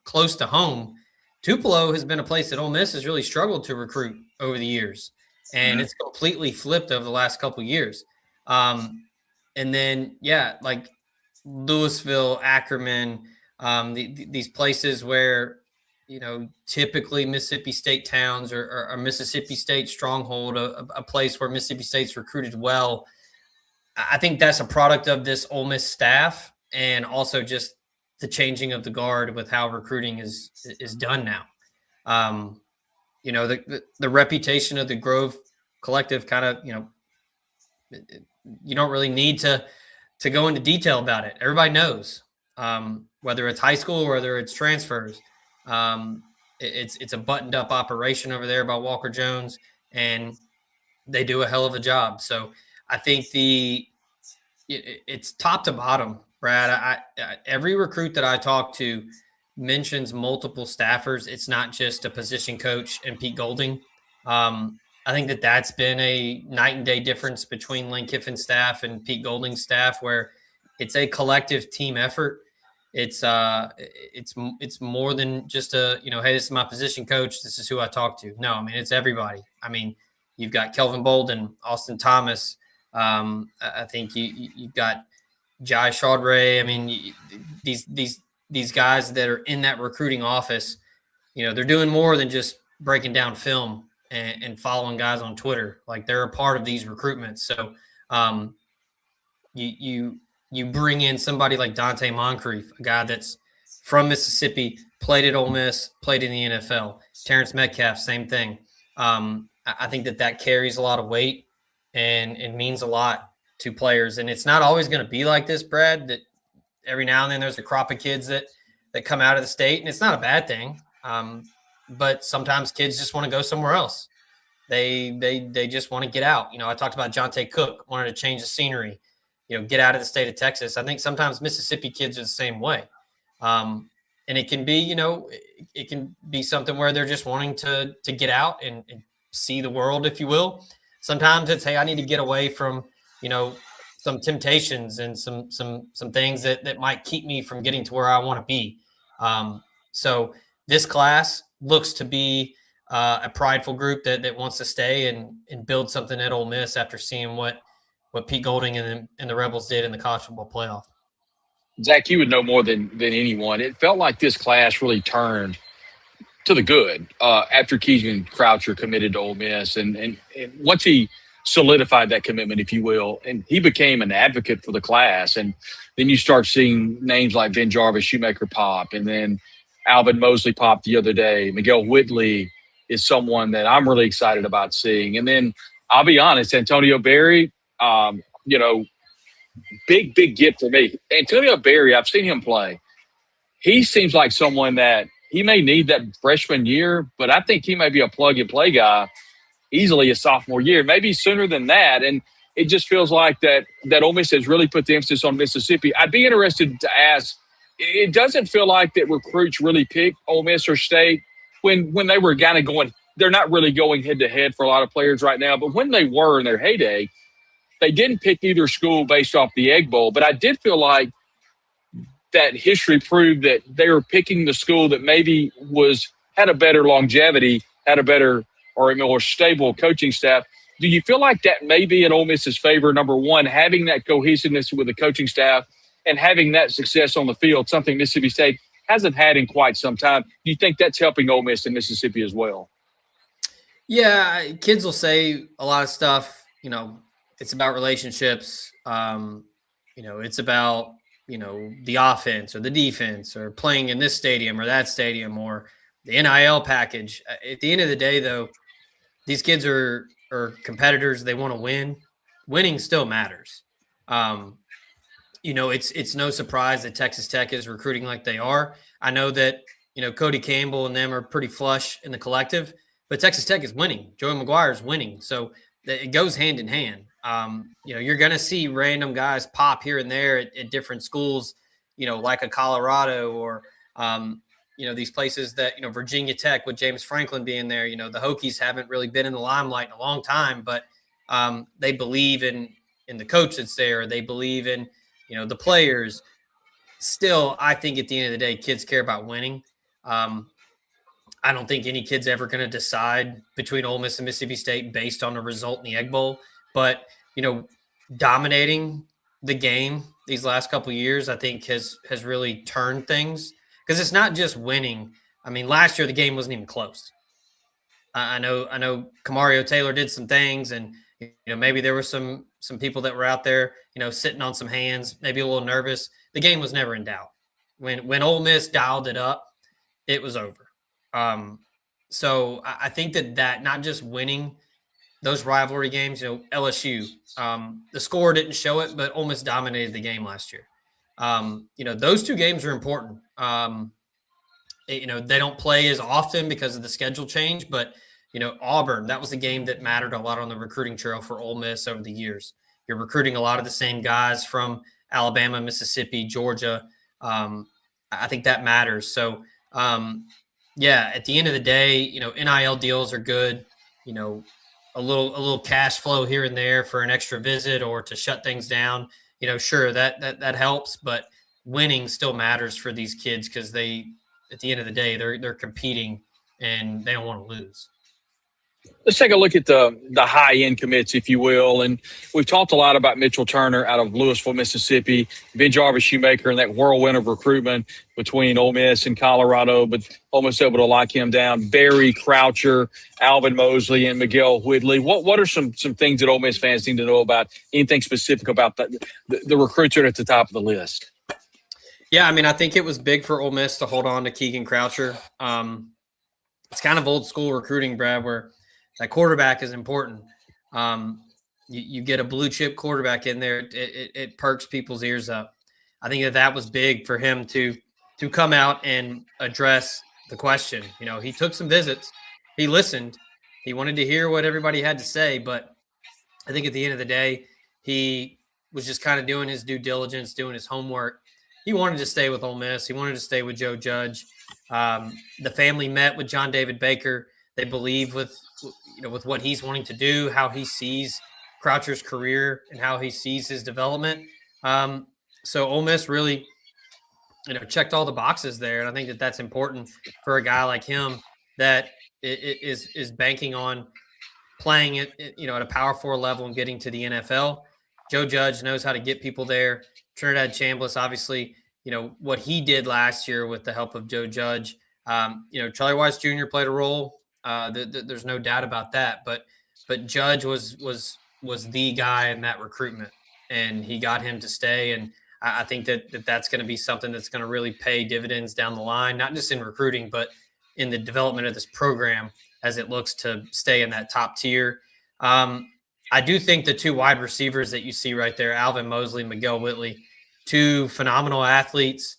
close to home. Tupelo has been a place that Ole Miss has really struggled to recruit over the years. And it's completely flipped over the last couple of years. And then, like Louisville, Ackerman, these places where, typically Mississippi State towns or Mississippi State stronghold, a place where Mississippi State's recruited well. I think that's a product of this Ole Miss staff and also just the changing of the guard with how recruiting is done now. The reputation of the Grove Collective kind of, you don't really need to go into detail about it. Everybody knows, whether it's high school or whether it's transfers. It's a buttoned up operation over there by Walker Jones, and they do a hell of a job. So I think it's top to bottom, Brad. Every recruit that I talk to mentions multiple staffers. It's not just a position coach and Pete Golding. I think that's been a night and day difference between Lane Kiffin's staff and Pete Golding's staff, where it's a collective team effort. It's more than just hey, this is my position coach, this is who I talk to. No, I mean, it's everybody. I mean, you've got Kelvin Bolden, Austin Thomas. I think you've got Jai Chaudhry. I mean, these guys that are in that recruiting office, they're doing more than just breaking down film and following guys on Twitter. Like, they're a part of these recruitments. So you bring in somebody like Dante Moncrief, a guy that's from Mississippi, played at Ole Miss, played in the NFL. Terrence Metcalf, same thing. I think that carries a lot of weight and it means a lot to players. And it's not always going to be like this, Brad, that every now and then there's a crop of kids that come out of the state, and it's not a bad thing. But sometimes kids just want to go somewhere else. They just want to get out. I talked about Jonte Cook, wanted to change the scenery, get out of the state of Texas. I think sometimes Mississippi kids are the same way. And it can be, it can be something where they're just wanting to get out and see the world, if you will. Sometimes it's, hey, I need to get away from, some temptations and some things that might keep me from getting to where I want to be. So this class looks to be a prideful group that wants to stay and build something at Ole Miss after seeing what Pete Golding and the Rebels did in the college football playoff. Zach, you would know more than anyone. It felt like this class really turned to the good after Keegan Croucher committed to Ole Miss, and once he solidified that commitment, if you will, and he became an advocate for the class, and then you start seeing names like Ben Jarvis, Shoemaker pop, and then Alvin Mosley popped the other day. Miguel Whitley is someone that I'm really excited about seeing, and then I'll be honest, Antonio Berry, big get for me. Antonio Berry, I've seen him play. He seems like someone that he may need that freshman year, but I think he may be a plug-and-play guy easily a sophomore year, maybe sooner than that. And it just feels like that Ole Miss has really put the emphasis on Mississippi. I'd be interested to ask, it doesn't feel like that recruits really pick Ole Miss or State when they were kind of going – they're not really going head-to-head for a lot of players right now, but when they were in their heyday, they didn't pick either school based off the Egg Bowl. But I did feel like that history proved that they were picking the school that maybe had a better longevity, had a better or a more stable coaching staff. Do you feel like that may be in Ole Miss's favor, number one, having that cohesiveness with the coaching staff and having that success on the field, something Mississippi State hasn't had in quite some time? Do you think that's helping Ole Miss in Mississippi as well? Yeah, kids will say a lot of stuff, it's about relationships. It's about, the offense or the defense or playing in this stadium or that stadium or the NIL package. At the end of the day, though, these kids are competitors. They want to win. Winning still matters. It's no surprise that Texas Tech is recruiting like they are. I know that, Cody Campbell and them are pretty flush in the collective, but Texas Tech is winning. Joey McGuire is winning. So it goes hand in hand. You're going to see random guys pop here and there at different schools, like a Colorado or, these places that, Virginia Tech with James Franklin being there. The Hokies haven't really been in the limelight in a long time, but they believe in the coach that's there. They believe in, the players. Still, I think at the end of the day, kids care about winning. I don't think any kid's ever going to decide between Ole Miss and Mississippi State based on the result in the Egg Bowl. But, dominating the game these last couple of years, I think has really turned things. Because it's not just winning. I mean, last year the game wasn't even close. I know Kamario Taylor did some things, and maybe there were some people that were out there, sitting on some hands, maybe a little nervous. The game was never in doubt. When Ole Miss dialed it up, it was over. So I think that not just winning those rivalry games, LSU, the score didn't show it, but Ole Miss dominated the game last year. Those two games are important. They don't play as often because of the schedule change, but Auburn, that was a game that mattered a lot on the recruiting trail for Ole Miss over the years. You're recruiting a lot of the same guys from Alabama, Mississippi, Georgia. I think that matters. So, at the end of the day, NIL deals are good. A little cash flow here and there for an extra visit or to shut things down. Sure, that helps, but winning still matters for these kids because they, at the end of the day, they're competing and they don't want to lose. Let's take a look at the high-end commits, if you will. And we've talked a lot about Mitchell Turner out of Louisville, Mississippi, Ben Jarvis Shoemaker, and that whirlwind of recruitment between Ole Miss and Colorado, but Ole Miss able to lock him down. Barry Croucher, Alvin Mosley, and Miguel Whitley. What are some things that Ole Miss fans need to know about? Anything specific about the recruits that are at the top of the list? Yeah, I mean, I think it was big for Ole Miss to hold on to Keegan Croucher. It's kind of old school recruiting, Brad, where that quarterback is important. You get a blue chip quarterback in there, it perks people's ears up. I think that was big for him to come out and address the question. He took some visits, he listened, he wanted to hear what everybody had to say, but I think at the end of the day, he was just kind of doing his due diligence, doing his homework. He wanted to stay with Ole Miss. He wanted to stay with Joe Judge. The family met with John David Baker. They believe with what he's wanting to do, how he sees Croucher's career and how he sees his development. So Ole Miss really, checked all the boxes there. And I think that's important for a guy like him that is banking on playing it, at a Power 4 level and getting to the NFL. Joe Judge knows how to get people there. Trinidad Chambliss, obviously, what he did last year with the help of Joe Judge, Charlie Weiss Jr. played a role. There's no doubt about that. But Judge was the guy in that recruitment, and he got him to stay. And I think that's going to be something that's going to really pay dividends down the line, not just in recruiting, but in the development of this program as it looks to stay in that top tier. I do think the two wide receivers that you see right there, Alvin Mosley, Miguel Whitley, two phenomenal athletes.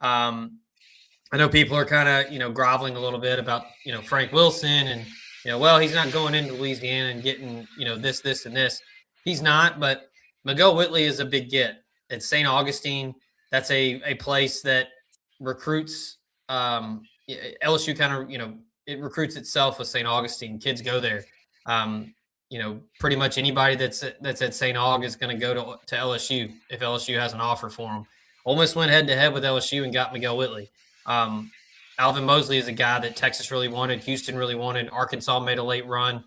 I know people are kind of, groveling a little bit about, Frank Wilson and, well, he's not going into Louisiana and getting, this, and this. He's not, but Miguel Whitley is a big get. At St. Augustine, that's a place that recruits LSU kind of, it recruits itself with St. Augustine. Kids go there. Pretty much anybody that's at St. Aug is going to go to LSU if LSU has an offer for them. Ole Miss went head-to-head with LSU and got Miguel Whitley. Alvin Mosley is a guy that Texas really wanted, Houston really wanted, Arkansas made a late run.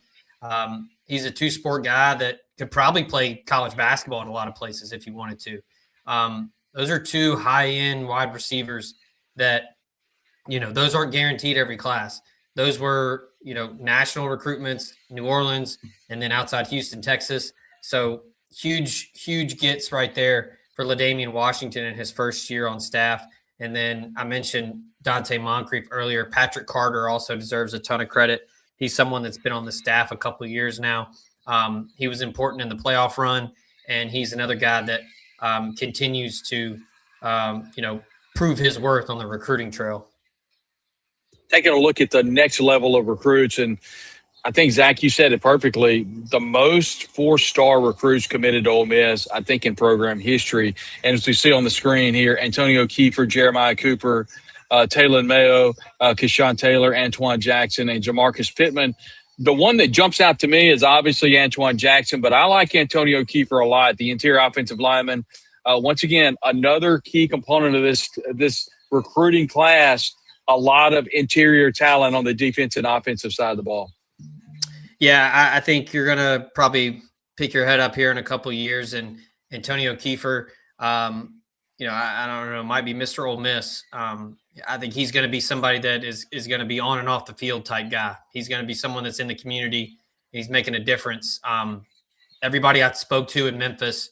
He's a two-sport guy that could probably play college basketball in a lot of places if he wanted to. Those are two high-end wide receivers that, those aren't guaranteed every class. Those were, national recruitments, New Orleans, and then outside Houston, Texas. So huge gets right there for LaDamian Washington in his first year on staff. And then I mentioned Dante Moncrief earlier. Patrick Carter also deserves a ton of credit. He's someone that's been on the staff a couple of years now. He was important in the playoff run, and he's another guy that continues to, prove his worth on the recruiting trail. Taking a look at the next level of recruits, and I think, Zach, you said it perfectly. The most four-star recruits committed to Ole Miss, I think, in program history. And as we see on the screen here, Antonio Kiefer, Jeremiah Cooper, Taylor Mayo, Keyshawn Taylor, Antoine Jackson, and Jamarcus Pittman. The one that jumps out to me is obviously Antoine Jackson, but I like Antonio Kiefer a lot, the interior offensive lineman. Once again, another key component of this recruiting class, a lot of interior talent on the defense and offensive side of the ball. Yeah, I think you're going to probably pick your head up here in a couple of years. And Antonio Kiefer, I don't know, might be Mr. Ole Miss. I think he's going to be somebody that is going to be on and off the field type guy. He's going to be someone that's in the community. He's making a difference. Everybody I spoke to in Memphis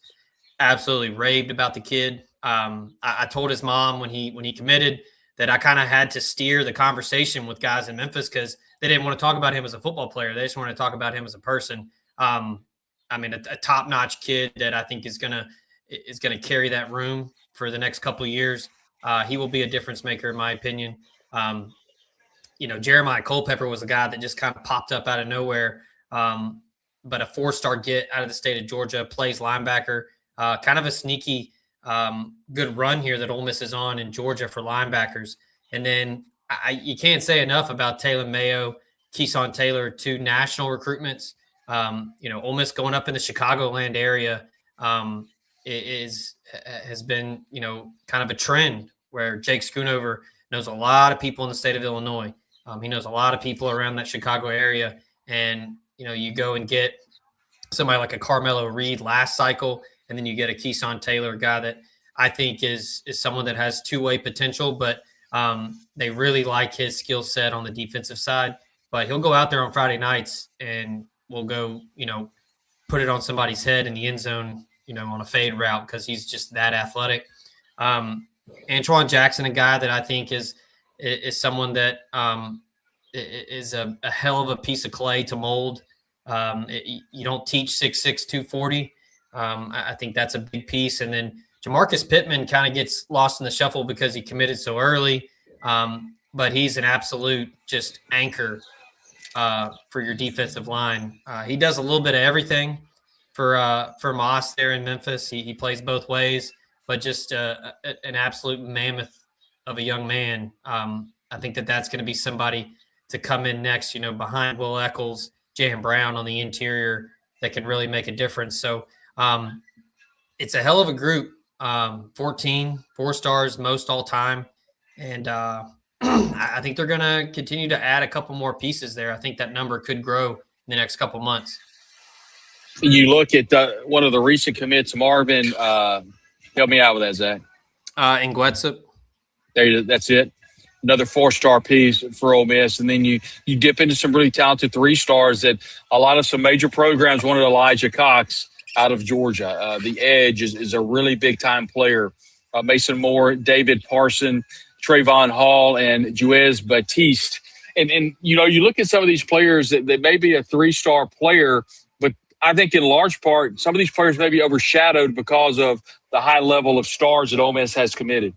absolutely raved about the kid. I told his mom when he committed that I kind of had to steer the conversation with guys in Memphis because they didn't want to talk about him as a football player. They just want to talk about him as a person. A top-notch kid that I think is gonna carry that room for the next couple of years. He will be a difference maker, in my opinion. Jeremiah Culpepper was a guy that just kind of popped up out of nowhere, but a four-star get out of the state of Georgia, plays linebacker, kind of a sneaky good run here that Ole Miss is on in Georgia for linebackers. And then you can't say enough about Taylor Mayo, Keyshawn Taylor, two national recruitments. Ole Miss going up in the Chicagoland area has been, kind of a trend where Jake Schoonover knows a lot of people in the state of Illinois. He knows a lot of people around that Chicago area. And, you go and get somebody like a Carmelo Reed last cycle, and then you get a Keyshawn Taylor, guy that I think is someone that has two-way potential, but they really like his skill set on the defensive side. But he'll go out there on Friday nights and we'll go, put it on somebody's head in the end zone, on a fade route because he's just that athletic. Antoine Jackson, a guy that I think is someone that is a hell of a piece of clay to mold. You don't teach 6'6", 240. I think that's a big piece. And then Jamarcus Pittman kind of gets lost in the shuffle because he committed so early. But he's an absolute just anchor for your defensive line. He does a little bit of everything for Moss there in Memphis. He plays both ways, but just an absolute mammoth of a young man. I think that's going to be somebody to come in next, behind Will Eccles, Jan Brown on the interior that can really make a difference. So it's a hell of a group. 14 4-stars, most all time. And I think they're going to continue to add a couple more pieces there. I think that number could grow in the next couple months. You look at one of the recent commits, Marvin. Help me out with that, Zach. Nguetsup. That's it. another 4-star piece for Ole Miss. And then you dip into some really talented 3-stars that a lot of some major programs wanted. Elijah Cox out of Georgia. The edge is a really big-time player. Mason Moore, David Parson, Trayvon Hall, and Juez Batiste. And you look at some of these players that may be a 3-star player, but I think in large part, some of these players may be overshadowed because of the high level of stars that Ole Miss has committed.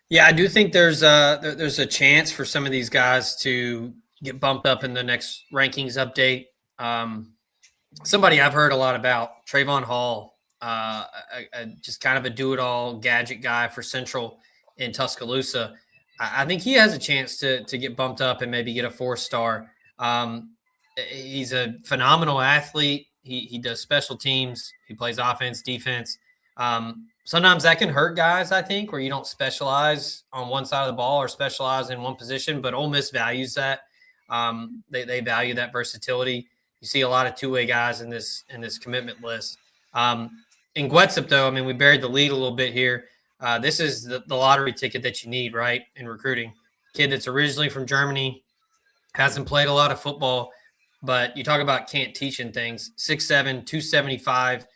Yeah, I do think there's a chance for some of these guys to get bumped up in the next rankings update. Somebody I've heard a lot about, Trayvon Hall, just kind of a do-it-all gadget guy for Central in Tuscaloosa. I think he has a chance to get bumped up and maybe get a 4-star. He's a phenomenal athlete. He does special teams. He plays offense, defense. Sometimes that can hurt guys, I think, where you don't specialize on one side of the ball or specialize in one position, but Ole Miss values that. They value that versatility. You see a lot of two-way guys in this commitment list. In Guetzip, though, I mean, we buried the lead a little bit here. This is the lottery ticket that you need, right, in recruiting. Kid that's originally from Germany, hasn't played a lot of football, but you talk about can't teach in things. 6'7", 275,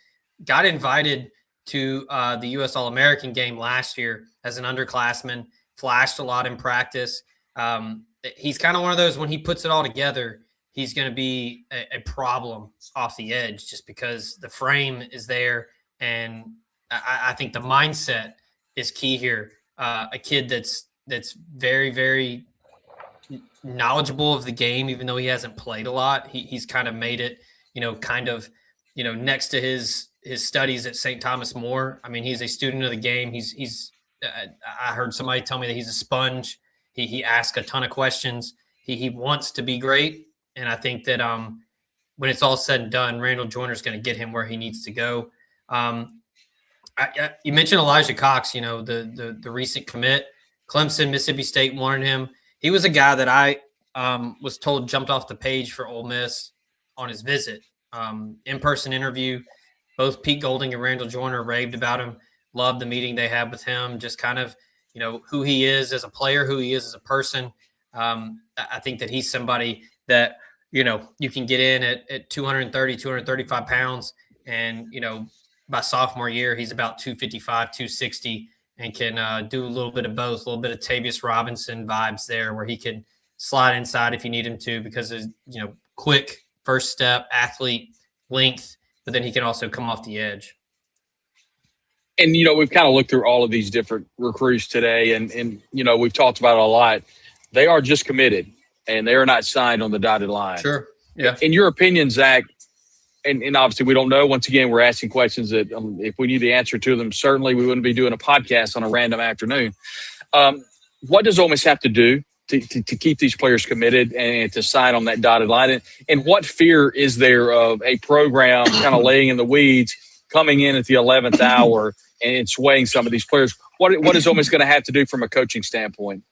got invited to the U.S. All-American game last year as an underclassman, flashed a lot in practice. He's kind of one of those, when he puts it all together, he's going to be a problem off the edge just because the frame is there. And I think the mindset is key here. A kid that's very, very knowledgeable of the game, even though he hasn't played a lot. He's kind of made it, next to his studies at St. Thomas More. I mean, he's a student of the game. I heard somebody tell me that he's a sponge. He asks a ton of questions. He wants to be great. And I think that when it's all said and done, Randall Joyner is going to get him where he needs to go. You mentioned Elijah Cox, the recent commit. Clemson, Mississippi State wanted him. He was a guy that I was told jumped off the page for Ole Miss on his visit. In-person interview. Both Pete Golding and Randall Joyner raved about him. Loved the meeting they had with him. Just kind of, who he is as a player, who he is as a person. I think that he's somebody that, you can get in at 230, 235 pounds. And, by sophomore year, he's about 255, 260 and can do a little bit of both, a little bit of Tavius Robinson vibes there where he can slide inside if you need him to because of, quick first step, athlete, length, but then he can also come off the edge. And, we've kind of looked through all of these different recruits today and we've talked about it a lot. They are just committed and they are not signed on the dotted line. Sure. Yeah. In your opinion, Zach, and obviously we don't know. Once again, we're asking questions that if we knew the answer to them, certainly we wouldn't be doing a podcast on a random afternoon. What does Ole Miss have to do to keep these players committed and to sign on that dotted line? And what fear is there of a program kind of laying in the weeds, coming in at the 11th hour and swaying some of these players? What is Ole Miss going to have to do from a coaching standpoint?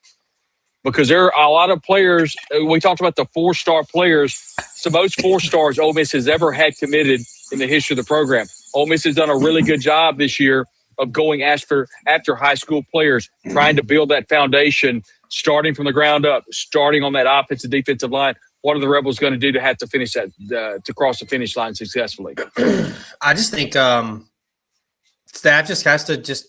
Because there are a lot of players. We talked about the 4-star players. It's the most 4-stars Ole Miss has ever had committed in the history of the program. Ole Miss has done a really good job this year of going after high school players, trying to build that foundation, starting from the ground up, starting on that offensive defensive line. What are the Rebels going to do to have to finish that to cross the finish line successfully? I just think staff just has to just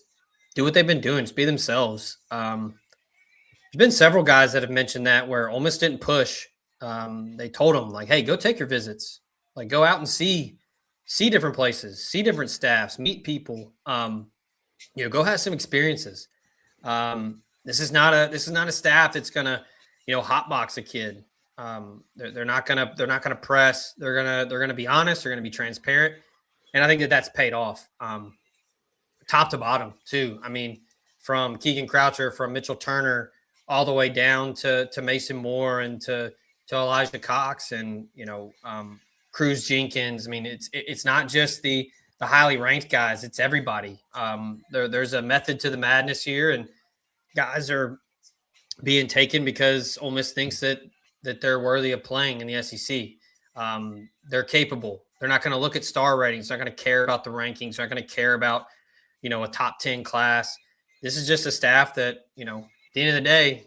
do what they've been doing, just be themselves. There's been several guys that have mentioned that where Ole Miss didn't push. They told them, like, hey, go take your visits. Like, go out and see different places, see different staffs, meet people. Go have some experiences. This is not a staff that's gonna, hotbox a kid. They're not gonna press. They're gonna be honest. They're gonna be transparent, and I think that's paid off, top to bottom too. I mean, from Keegan Croucher, from Mitchell Turner, all the way down to Mason Moore and to Elijah Cox and Cruz Jenkins. I mean, it's not just the highly ranked guys; it's everybody. There's a method to the madness here, and guys are being taken because Ole Miss thinks that they're worthy of playing in the SEC. They're capable. They're not going to look at star ratings. They're not going to care about the rankings. They're not going to care about a top 10 class. This is just a staff that the end of the day,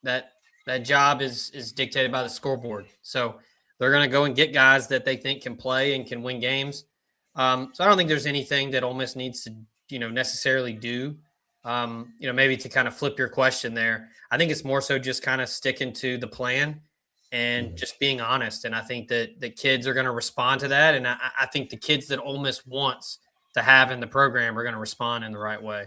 that job is dictated by the scoreboard. So they're going to go and get guys that they think can play and can win games. So I don't think there's anything that Ole Miss needs to, necessarily do. Maybe to kind of flip your question there, I think it's more so just kind of sticking to the plan and just being honest. And I think that the kids are going to respond to that. And I think the kids that Ole Miss wants to have in the program are going to respond in the right way.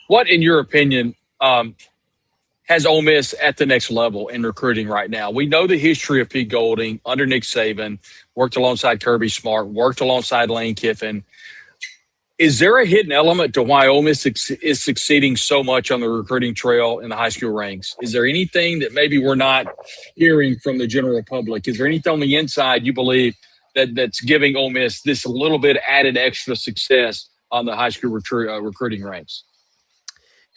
What, in your opinion, has Ole Miss at the next level in recruiting right now? We know the history of Pete Golding under Nick Saban, worked alongside Kirby Smart, worked alongside Lane Kiffin. Is there a hidden element to why Ole Miss is succeeding so much on the recruiting trail in the high school ranks? Is there anything that maybe we're not hearing from the general public? Is there anything on the inside you believe that's giving Ole Miss this little bit added extra success on the high school recruiting ranks?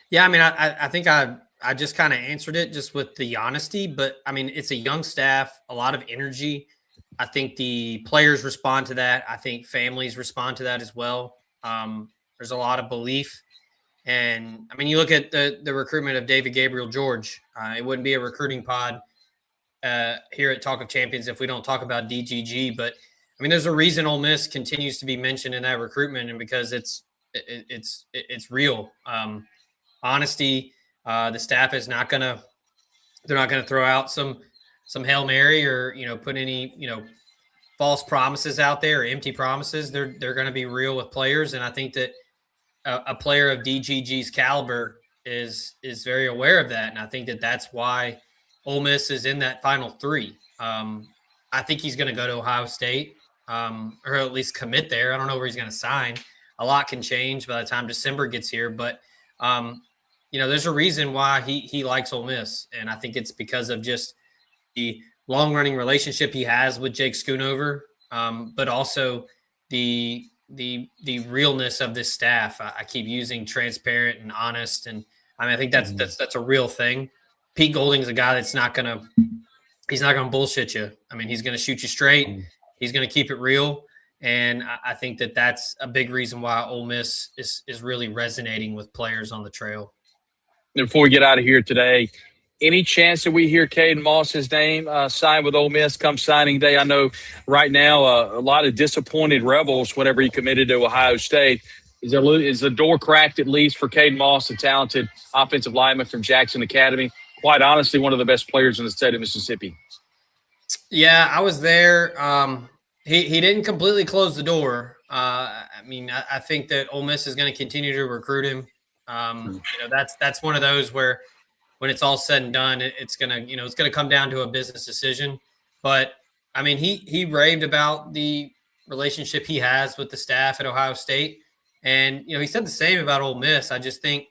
Yeah, I mean, I think I just kind of answered it just with the honesty, but I mean, it's a young staff, a lot of energy. I think the players respond to that. I think families respond to that as well. There's a lot of belief. And I mean, you look at the recruitment of David Gabriel George, it wouldn't be a recruiting pod here at Talk of Champions if we don't talk about DGG, but I mean, there's a reason Ole Miss continues to be mentioned in that recruitment, and because it's real. Honesty. The staff is they're not going to throw out some Hail Mary or, put any, false promises out there or empty promises. They're going to be real with players. And I think that a player of DGG's caliber is very aware of that. And I think that that's why Ole Miss is in that final three. I think he's going to go to Ohio State or at least commit there. I don't know where he's going to sign. A lot can change by the time December gets here, but there's a reason why he likes Ole Miss, and I think it's because of just the long-running relationship he has with Jake Schoonover, but also the realness of this staff. I keep using transparent and honest, and I mean I think that's a real thing. Pete Golding's a guy that's he's not gonna bullshit you. I mean, he's gonna shoot you straight. He's gonna keep it real. And I think that that's a big reason why Ole Miss is really resonating with players on the trail. Before we get out of here today, any chance that we hear Caden Moss's name signed with Ole Miss come signing day? I know right now a lot of disappointed Rebels whenever he committed to Ohio State. Is the door cracked at least for Caden Moss, a talented offensive lineman from Jackson Academy? Quite honestly, one of the best players in the state of Mississippi. Yeah, I was there. He didn't completely close the door. I think that Ole Miss is going to continue to recruit him. That's one of those where when it's all said and done, it's gonna come down to a business decision. But I mean, he raved about the relationship he has with the staff at Ohio State, and he said the same about Ole Miss. I just think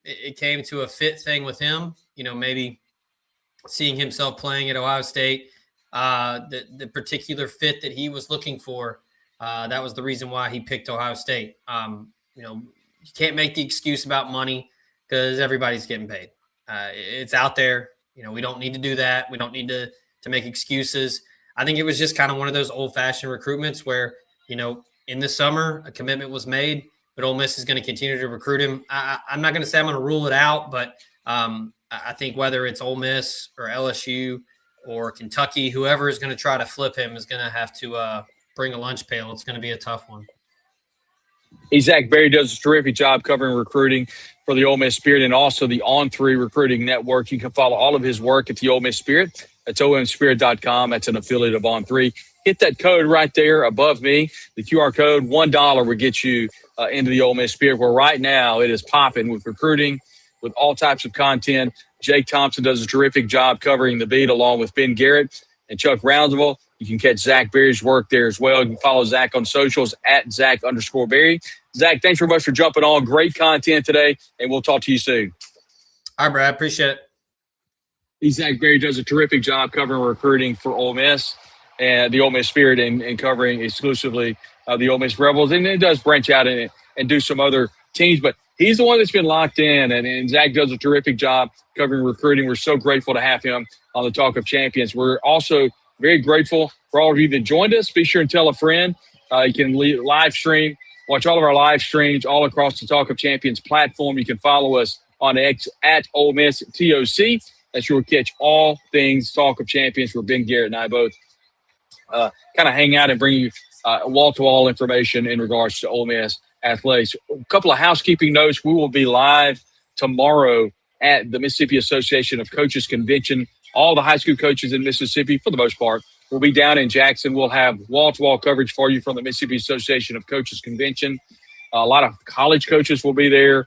it came to a fit thing with him. Maybe seeing himself playing at Ohio State. The particular fit that he was looking for, that was the reason why he picked Ohio State. You can't make the excuse about money because everybody's getting paid. It's out there. We don't need to do that. We don't need to make excuses. I think it was just kind of one of those old-fashioned recruitments where, in the summer, a commitment was made, but Ole Miss is going to continue to recruit him. I'm not going to say I'm going to rule it out, but I think whether it's Ole Miss or LSU or Kentucky, whoever is going to try to flip him is going to have to bring a lunch pail. It's going to be a tough one. Zach Berry does a terrific job covering recruiting for the Ole Miss Spirit and also the On3 Recruiting Network. You can follow all of his work at the Ole Miss Spirit. That's omspirit.com. That's an affiliate of On3. Hit that code right there above me. The QR code, $1 will get you into the Ole Miss Spirit, where right now it is popping with recruiting, with all types of content. Jake Thompson does a terrific job covering the beat along with Ben Garrett and Chuck Roundsville. You can catch Zach Berry's work there as well. You can follow Zach on socials at Zach_Berry. Zach, thanks very much for jumping on. Great content today, and we'll talk to you soon. All right, Brad. Appreciate it. Zach Berry does a terrific job covering recruiting for Ole Miss and the Ole Miss Spirit and covering exclusively the Ole Miss Rebels. And it does branch out and do some other teams, but he's the one that's been locked in, and Zach does a terrific job covering recruiting. We're so grateful to have him on the Talk of Champions. We're also very grateful for all of you that joined us. Be sure and tell a friend. You can live stream, watch all of our live streams all across the Talk of Champions platform. You can follow us on X at Ole Miss TOC. That's where we'll catch all things Talk of Champions, where Ben Garrett and I both kind of hang out and bring you wall-to-wall information in regards to Ole Miss athletics. A couple of housekeeping notes. We will be live tomorrow at the Mississippi Association of Coaches Convention. All the high school coaches in Mississippi, for the most part, will be down in Jackson. We'll have wall-to-wall coverage for you from the Mississippi Association of Coaches Convention. A lot of college coaches will be there.